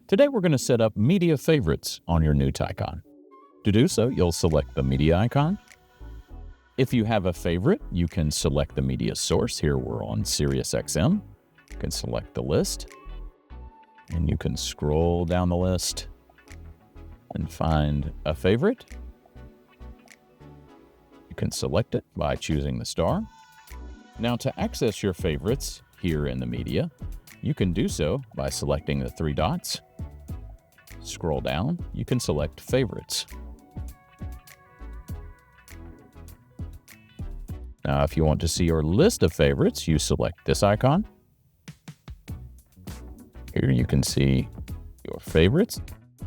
Today we're going to set up media favorites on your new Taycan. To do so, you'll select the media icon. If you have a favorite, you can select the media source. Here we're on Sirius XM. You can select the list, and you can scroll down the list and find a favorite. You can select it by choosing the star. Now, to access your favorites here in the media, you can do so by selecting the three dots. Scroll down, you can select favorites. Now, if you want to see your list of favorites, you select this icon. Here you can see your favorites.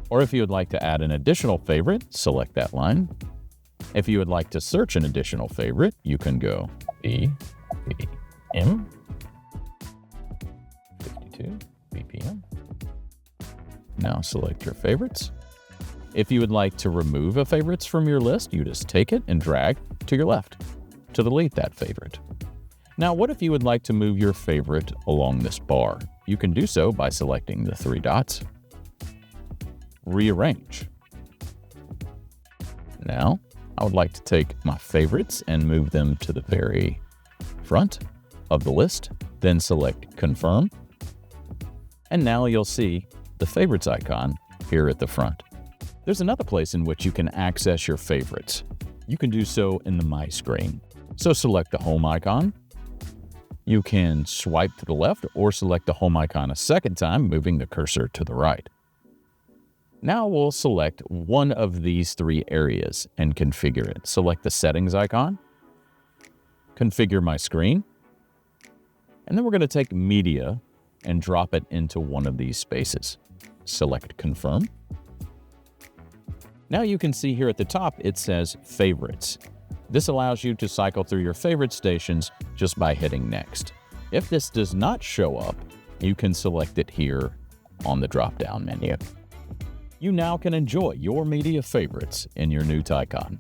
Or if you would like to add an additional favorite, select that line. If you would like to search an additional favorite, you can go BPM 52 BPM. Now select your favorites. If you would like to remove a favorites from your list, you just take it and drag to your left to delete that favorite. Now, what if you would like to move your favorite along this bar? You can do so by selecting the three dots. Rearrange. Now, I would like to take my favorites and move them to the very front of the list, then select confirm. And now you'll see the favorites icon here at the front. There's another place in which you can access your favorites. You can do so in the My screen. So select the home icon. You can swipe to the left or select the home icon a second time, moving the cursor to the right. Now we'll select one of these three areas and configure it. Select the settings icon, configure my screen, and then we're going to take media and drop it into one of these spaces. Select confirm. Now you can see here at the top it says favorites. This allows you to cycle through your favorite stations just by hitting next. If this does not show up, you can select it here on the drop-down menu. You now can enjoy your media favorites in your new Taycan.